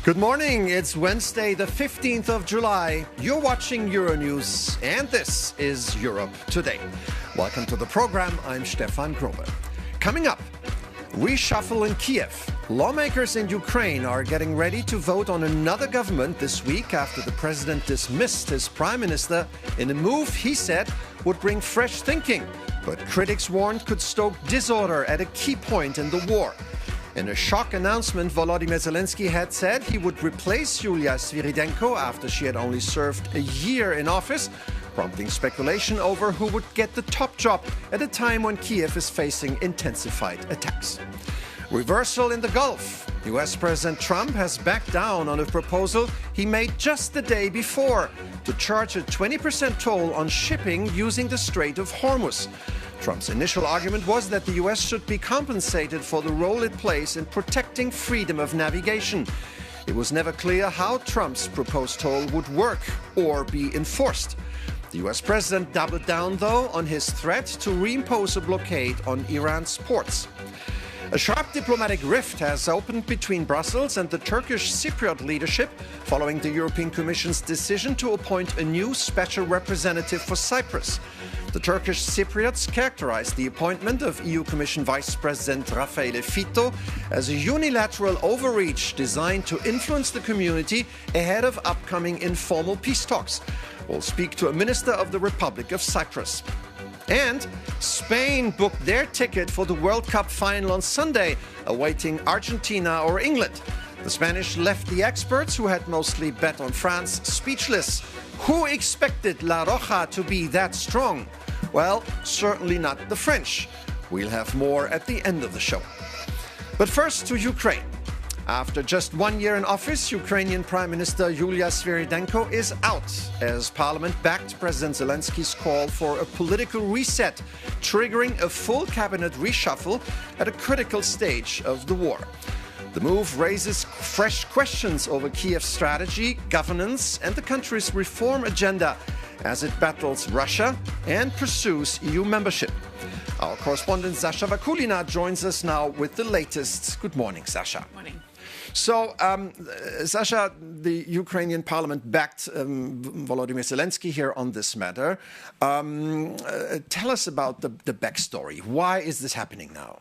Good morning. It's Wednesday, the 15th of July. You're watching Euronews, and this is Europe Today. Welcome to the program. I'm Stefan Grobe. Coming up, reshuffle in Kiev. Lawmakers in Ukraine are getting ready to vote on another government this week after the president dismissed his prime minister in a move he said would bring fresh thinking, but critics warned could stoke disorder at a key point in the war. In a shock announcement, Wołodymyr Zełenski had said he would replace Yulia Sviridenko after she had only served a year in office, prompting speculation over who would get the top job at a time when Kiev is facing intensified attacks. Reversal in the Gulf. US President Trump has backed down on a proposal he made just the day before to charge a 20% toll on shipping using the Strait of Hormuz. Trump's initial argument was that the US should be compensated for the role it plays in protecting freedom of navigation. It was never clear how Trump's proposed toll would work or be enforced. The US president doubled down, though, on his threat to reimpose a blockade on Iran's ports. A sharp diplomatic rift has opened between Brussels and the Turkish Cypriot leadership following the European Commission's decision to appoint a new special representative for Cyprus. The Turkish Cypriots characterized the appointment of EU Commission Vice President Raffaele Fitto as a unilateral overreach designed to influence the community ahead of upcoming informal peace talks. We'll speak to a minister of the Republic of Cyprus. And Spain booked their ticket for the World Cup final on Sunday, awaiting Argentina or England. The Spanish left the experts, who had mostly bet on France, speechless. Who expected La Roja to be that strong? Well, certainly not the French. We'll have more at the end of the show. But first to Ukraine. After just 1 year in office, Ukrainian Prime Minister Yulia Sviridenko is out as Parliament backed President Zelenski's call for a political reset, triggering a full cabinet reshuffle at a critical stage of the war. The move raises fresh questions over Kiev's strategy, governance, and the country's reform agenda as it battles Russia and pursues EU membership. Our correspondent Sasha Vakulina joins us now with the latest. Good morning, Sasha. Morning. So, Sasha, the Ukrainian parliament backed Wołodymyr Zełenski here on this matter. Tell us about the backstory. Why is this happening now?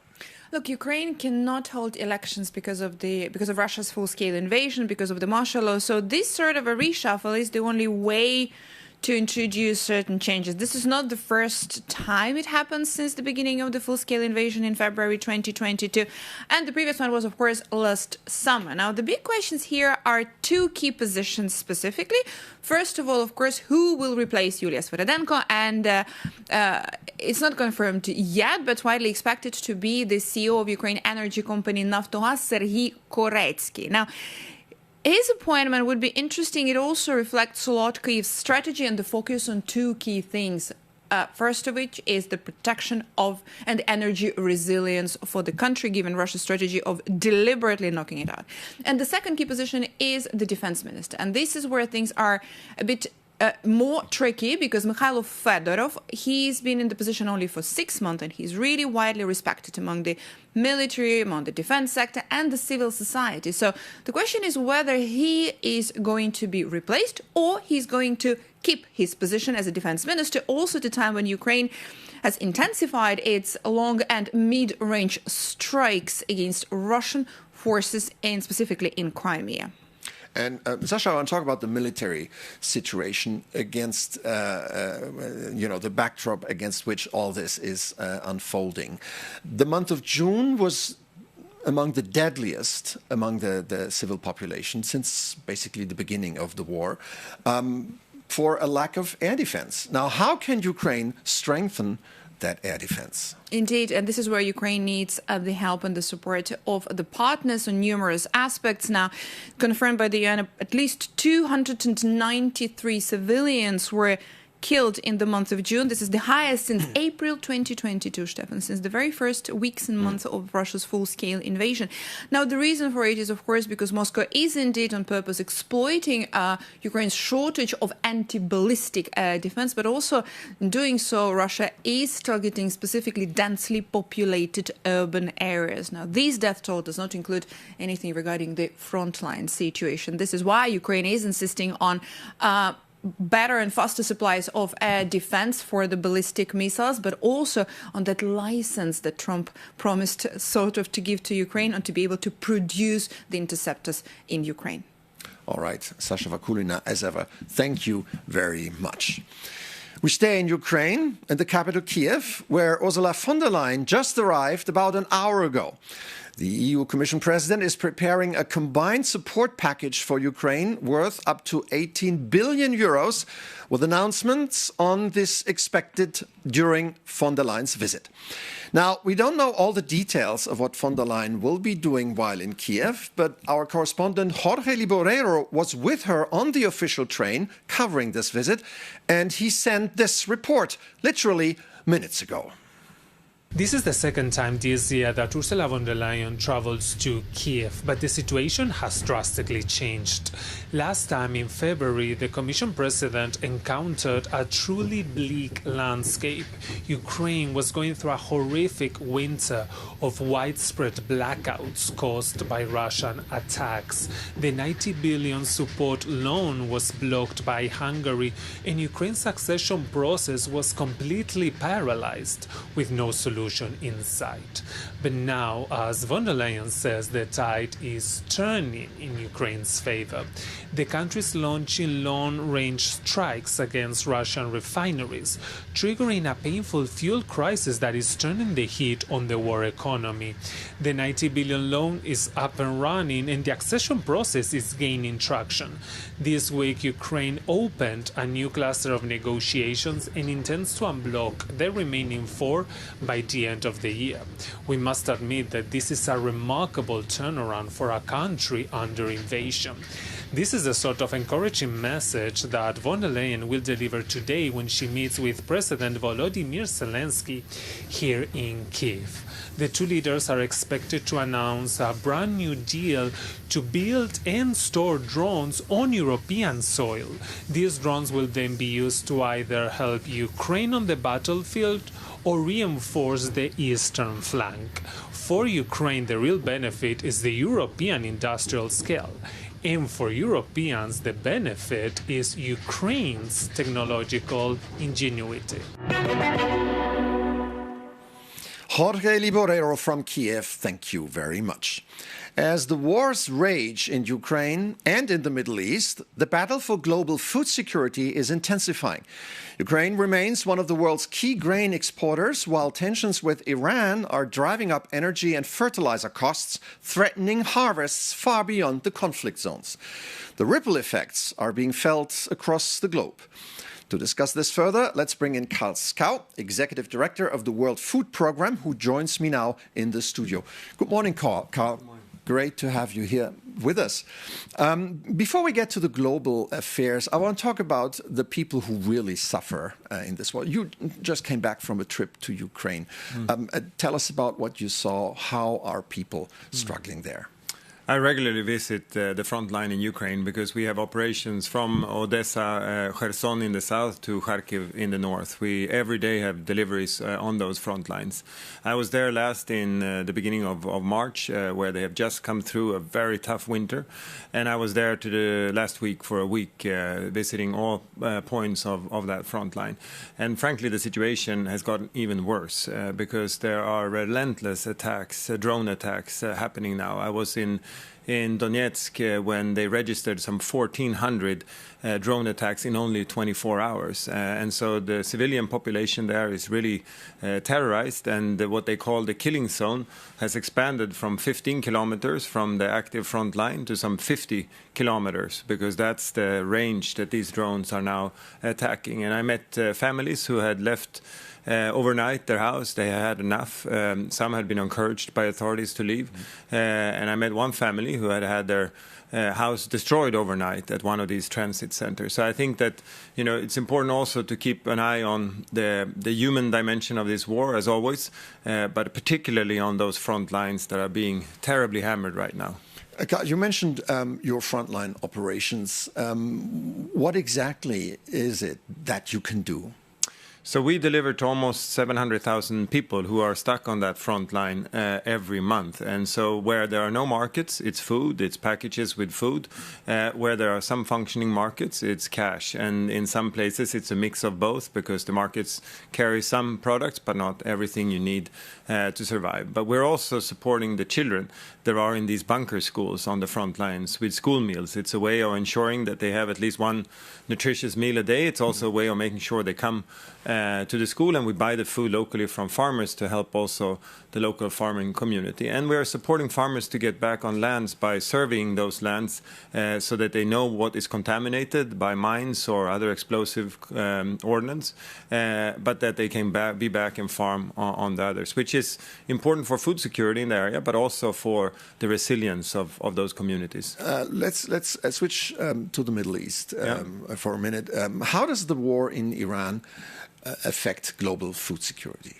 Look, Ukraine cannot hold elections because of Russia's full-scale invasion, because of the martial law. So this sort of a reshuffle is the only way to introduce certain changes. This is not the first time it happens since the beginning of the full-scale invasion in February 2022. And the previous one was, of course, last summer. Now, the big questions here are two key positions specifically. First of all, of course, who will replace Yulia Sviridenko? And it's not confirmed yet, but widely expected to be the CEO of Ukraine energy company Naftogaz, Serhiy Koretsky. Now, his appointment would be interesting. It also reflects a lot Kyiv's strategy and the focus on two key things. First of which is the protection of and energy resilience for the country, given Russia's strategy of deliberately knocking it out. And the second key position is the defense minister. And this is where things are a bit more tricky, because Mikhailo Fedorov, he's been in the position only for 6 months, and he's really widely respected among the military, among the defense sector, and the civil society. So the question is whether he is going to be replaced or he's going to keep his position as a defense minister, also at a time when Ukraine has intensified its long and mid-range strikes against Russian forces, and specifically in Crimea. And Sasha, I want to talk about the military situation against, the backdrop against which all this is unfolding. The month of June was among the deadliest among the civil population since basically the beginning of the war, for a lack of air defense. Now, how can Ukraine strengthen that air defense? Indeed, and this is where Ukraine needs the help and the support of the partners on numerous aspects. Now, confirmed by the UN, at least 293 civilians were killed in the month of June. This is the highest since April 2022, Stefan, since the very first weeks and months of Russia's full-scale invasion. Now, the reason for it is, of course, because Moscow is indeed on purpose exploiting Ukraine's shortage of anti-ballistic defense, but also in doing so, Russia is targeting specifically densely populated urban areas. Now, these death toll does not include anything regarding the frontline situation. This is why Ukraine is insisting on better and faster supplies of air defense for the ballistic missiles, but also on that license that Trump promised sort of to give to Ukraine and to be able to produce the interceptors in Ukraine. All right, Sasha Vakulina, as ever, thank you very much. We stay in Ukraine, in the capital Kiev, where Ursula von der Leyen just arrived about an hour ago. The EU Commission President is preparing a combined support package for Ukraine worth up to 18 billion euros, with announcements on this expected during von der Leyen's visit. Now, we don't know all the details of what von der Leyen will be doing while in Kiev, but our correspondent Jorge Liborero was with her on the official train covering this visit, and he sent this report literally minutes ago. This is the second time this year that Ursula von der Leyen travels to Kiev, but the situation has drastically changed. Last time in February, the Commission President encountered a truly bleak landscape. Ukraine was going through a horrific winter of widespread blackouts caused by Russian attacks. The 90 billion support loan was blocked by Hungary, and Ukraine's accession process was completely paralyzed, with no solution in sight. But now, as von der Leyen says, the tide is turning in Ukraine's favor. The country is launching long-range strikes against Russian refineries, triggering a painful fuel crisis that is turning the heat on the war economy. The 90 billion loan is up and running, and the accession process is gaining traction. This week, Ukraine opened a new cluster of negotiations and intends to unblock the remaining 4 by the end of the year. We must admit that this is a remarkable turnaround for a country under invasion. This is a sort of encouraging message that von der Leyen will deliver today when she meets with President Wołodymyr Zełenski here in Kyiv. The two leaders are expected to announce a brand new deal to build and store drones on European soil. These drones will then be used to either help Ukraine on the battlefield or reinforce the eastern flank. For Ukraine, the real benefit is the European industrial scale. And for Europeans, the benefit is Ukraine's technological ingenuity. Jorge Liborero from Kiev, thank you very much. As the wars rage in Ukraine and in the Middle East, the battle for global food security is intensifying. Ukraine remains one of the world's key grain exporters, while tensions with Iran are driving up energy and fertilizer costs, threatening harvests far beyond the conflict zones. The ripple effects are being felt across the globe. To discuss this further, let's bring in Karl Skau, Executive Director of the World Food Programme, who joins me now in the studio. Good morning, Karl. Good morning. Great to have you here with us. Before we get to the global affairs, I want to talk about the people who really suffer in this war. You just came back from a trip to Ukraine. Tell us about what you saw. How are people struggling there? I regularly visit the front line in Ukraine because we have operations from Odessa, Kherson in the south to Kharkiv in the north. We every day have deliveries on those front lines. I was there last in the beginning of March, where they have just come through a very tough winter. And I was there last week for a week, visiting all points of that front line. And frankly, the situation has gotten even worse because there are relentless attacks, drone attacks happening now. I was in Donetsk when they registered some 1,400 drone attacks in only 24 hours. And so the civilian population there is really terrorized, and what they call the killing zone has expanded from 15 kilometers from the active front line to some 50 kilometers, because that's the range that these drones are now attacking. And I met families who had left overnight their house. They had enough. Some had been encouraged by authorities to leave. And I met one family who had had their house destroyed overnight at one of these transit centers. So I think that, you know, it's important also to keep an eye on the human dimension of this war, as always, but particularly on those front lines that are being terribly hammered right now. You mentioned your frontline operations. What exactly is it that you can do? So we deliver to almost 700,000 people who are stuck on that front line every month. And so where there are no markets, it's food, it's packages with food. Where there are some functioning markets, it's cash. And in some places, it's a mix of both because the markets carry some products, but not everything you need to survive. But we're also supporting the children that are in these bunker schools on the front lines with school meals. It's a way of ensuring that they have at least one nutritious meal a day. It's also a way of making sure they come to the school, and we buy the food locally from farmers to help also the local farming community. And we are supporting farmers to get back on lands by surveying those lands so that they know what is contaminated by mines or other explosive ordnance, but that they can be back and farm on the others, which is important for food security in the area, but also for the resilience of those communities. Let's switch to the Middle East for a minute. How does the war in Iran affect global food security?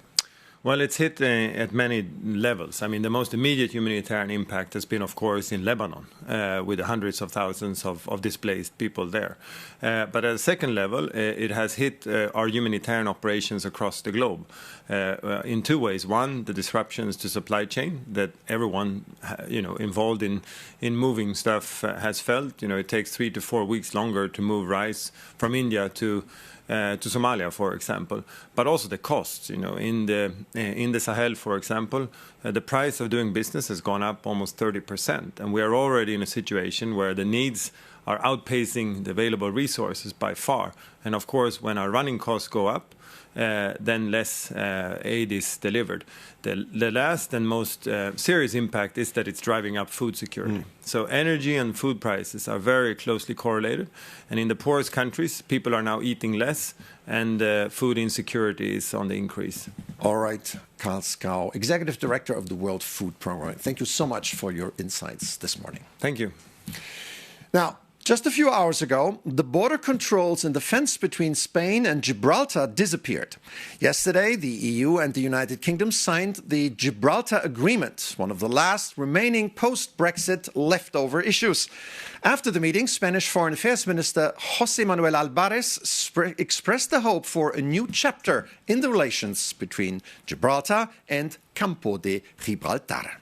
Well, it's hit at many levels. I mean, the most immediate humanitarian impact has been, of course, in Lebanon, with hundreds of thousands of displaced people there. But at a second level, it has hit our humanitarian operations across the globe in two ways. One, the disruptions to supply chain that everyone, involved in moving stuff has felt. You know, it takes 3 to 4 weeks longer to move rice from India to Somalia, for example, but also the costs. You know, in the Sahel, for example, the price of doing business has gone up almost 30%, and we are already in a situation where the needs are outpacing the available resources by far. And of course, when our running costs go up, then less aid is delivered. The last and most serious impact is that it's driving up food security. So energy and food prices are very closely correlated. And in the poorest countries, people are now eating less, and food insecurity is on the increase. All right, Karl Skau, Executive Director of the World Food Programme. Thank you so much for your insights this morning. Thank you. Now, just a few hours ago, the border controls in the fence between Spain and Gibraltar disappeared. Yesterday, the EU and the United Kingdom signed the Gibraltar Agreement, one of the last remaining post-Brexit leftover issues. After the meeting, Spanish Foreign Affairs Minister José Manuel Álvarez expressed the hope for a new chapter in the relations between Gibraltar and Campo de Gibraltar.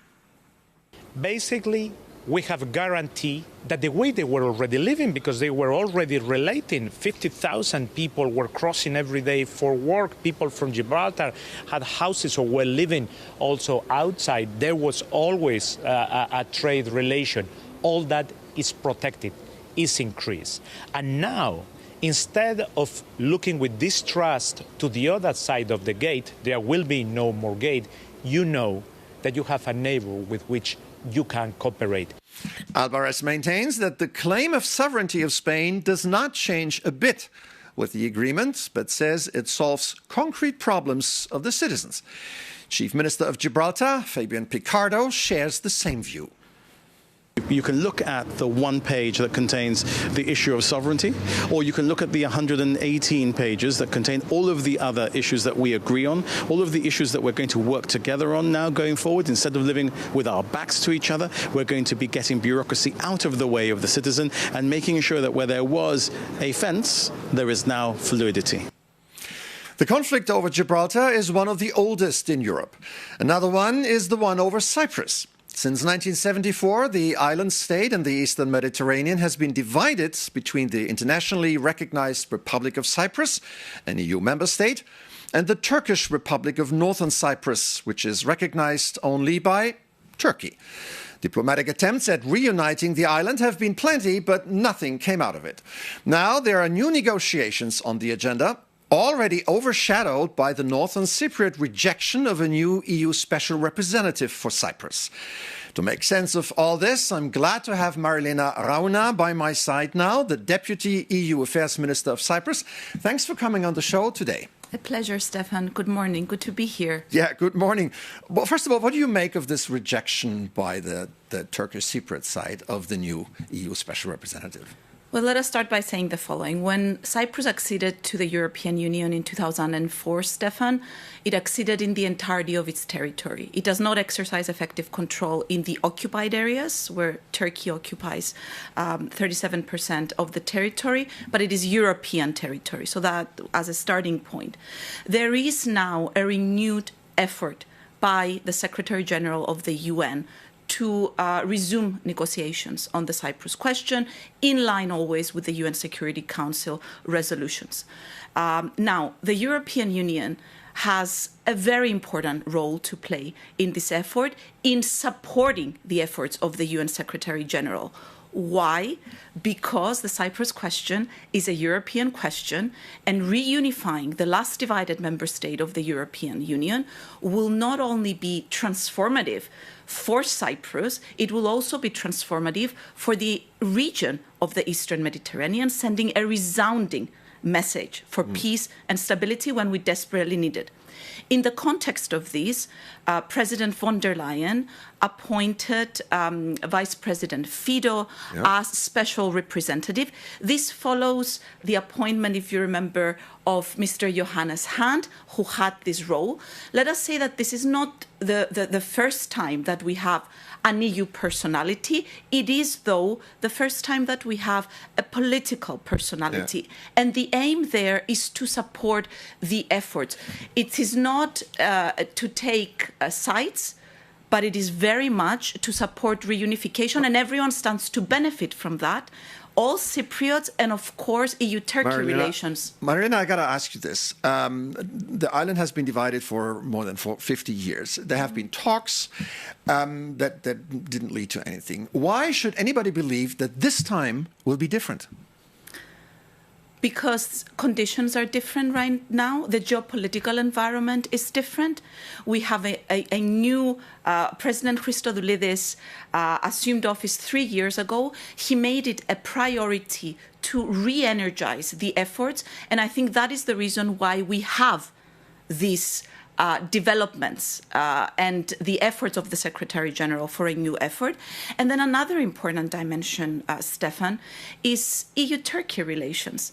Basically, we have a guarantee that the way they were already living, because they were already relating, 50,000 people were crossing every day for work. People from Gibraltar had houses or were living also outside. There was always a trade relation. All that is protected, is increased. And now, instead of looking with distrust to the other side of the gate, there will be no more gate. You know that you have a neighbor with which you can cooperate. Álvarez maintains that the claim of sovereignty of Spain does not change a bit with the agreement, but says it solves concrete problems of the citizens. Chief Minister of Gibraltar, Fabian Picardo, shares the same view. You can look at the one page that contains the issue of sovereignty, or you can look at the 118 pages that contain all of the other issues that we agree on, all of the issues that we're going to work together on now going forward. Instead of living with our backs to each other, we're going to be getting bureaucracy out of the way of the citizen and making sure that where there was a fence, there is now fluidity. The conflict over Gibraltar is one of the oldest in Europe. Another one is the one over Cyprus. Since 1974, the island state in the eastern Mediterranean has been divided between the internationally recognized Republic of Cyprus, an EU member state, and the Turkish Republic of Northern Cyprus, which is recognized only by Turkey. Diplomatic attempts at reuniting the island have been plenty, but nothing came out of it. Now there are new negotiations on the agenda, already overshadowed by the Northern Cypriot rejection of a new EU special representative for Cyprus. To make sense of all this, I'm glad to have Marilena Rauna by my side now, the Deputy EU Affairs Minister of Cyprus. Thanks for coming on the show today. A pleasure, Stefan. Good morning. Good to be here. Yeah, good morning. Well, first of all, what do you make of this rejection by the Turkish Cypriot side of the new EU Special Representative? Well, let us start by saying the following. When Cyprus acceded to the European Union in 2004, Stefan, it acceded in the entirety of its territory. It does not exercise effective control in the occupied areas, where Turkey occupies 37% of the territory, but it is European territory. So that as a starting point. There is now a renewed effort by the Secretary General of the UN to resume negotiations on the Cyprus question, in line always with the UN Security Council resolutions. Now, the European Union has a very important role to play in this effort in supporting the efforts of the UN Secretary General. Why? Because the Cyprus question is a European question, and reunifying the last divided member state of the European Union will not only be transformative for Cyprus, it will also be transformative for the region of the Eastern Mediterranean, sending a resounding message for peace and stability when we desperately need it. In the context of this, President von der Leyen appointed Vice President Fido as special representative. This follows the appointment, if you remember, of Mr. Johannes Hahn, who had this role. Let us say that this is not the first time that we have an EU personality. It is, though, the first time that we have a political personality. Yeah. And the aim there is to support the efforts. It is not to take sides, but it is very much to support reunification, and everyone stands to benefit from that. All Cypriots and, of course, EU-Turkey relations. Marina, I got to ask you this. The island has been divided for more than 50 years. There have been talks that didn't lead to anything. Why should anybody believe that this time will be different? Because conditions are different right now. The geopolitical environment is different. We have a new President Christodoulidis assumed office 3 years ago. He made it a priority to re-energize the efforts. And I think that is the reason why we have these developments and the efforts of the Secretary General for a new effort. And then another important dimension, Stefan, is EU-Turkey relations.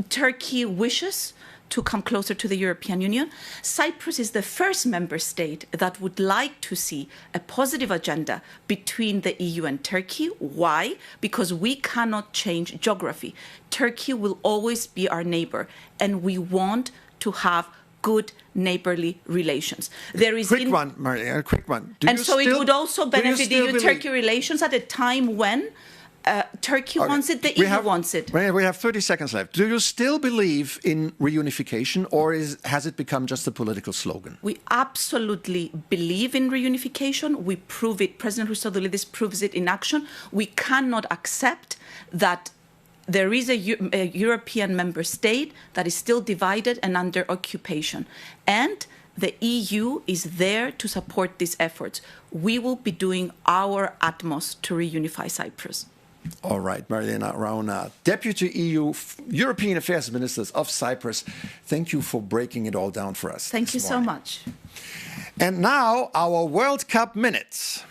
Turkey wishes to come closer to the European Union. Cyprus is the first member state that would like to see a positive agenda between the EU and Turkey. Why? Because we cannot change geography. Turkey will always be our neighbor, and we want to have good neighborly relations. There is quick one, Maria, a quick one. It would also benefit EU-Turkey relations at a time when Turkey wants it, the EU wants it. We have 30 seconds left. Do you still believe in reunification, or has it become just a political slogan? We absolutely believe in reunification. We prove it. President Christodoulidis proves it in action. We cannot accept that there is a European member state that is still divided and under occupation. And the EU is there to support these efforts. We will be doing our utmost to reunify Cyprus. All right, Marilena Rauna, Deputy European Affairs Minister of Cyprus. Thank you for breaking it all down for us. Thank you so much. And now, our World Cup minutes.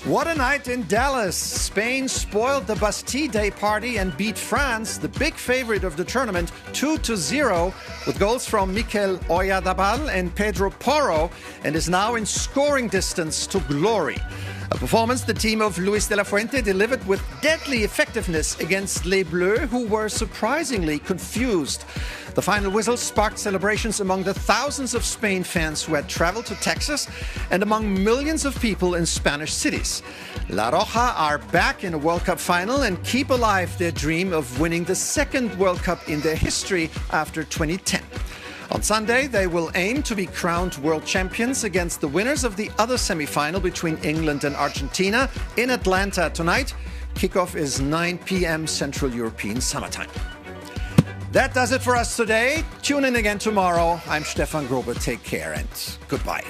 What a night in Dallas. Spain spoiled the Bastille Day party and beat France, the big favorite of the tournament, 2-0 with goals from Mikel Oyarzabal and Pedro Porro, and is now in scoring distance to glory. A performance the team of Luis de la Fuente delivered with deadly effectiveness against Les Bleus, who were surprisingly confused. The final whistle sparked celebrations among the thousands of Spain fans who had traveled to Texas and among millions of people in Spanish cities. La Roja are back in a World Cup final and keep alive their dream of winning the second World Cup in their history after 2010. On Sunday, they will aim to be crowned world champions against the winners of the other semi-final between England and Argentina in Atlanta tonight. Kickoff is 9 p.m. Central European Summer Time. That does it for us today. Tune in again tomorrow. I'm Stefan Grobe. Take care and goodbye.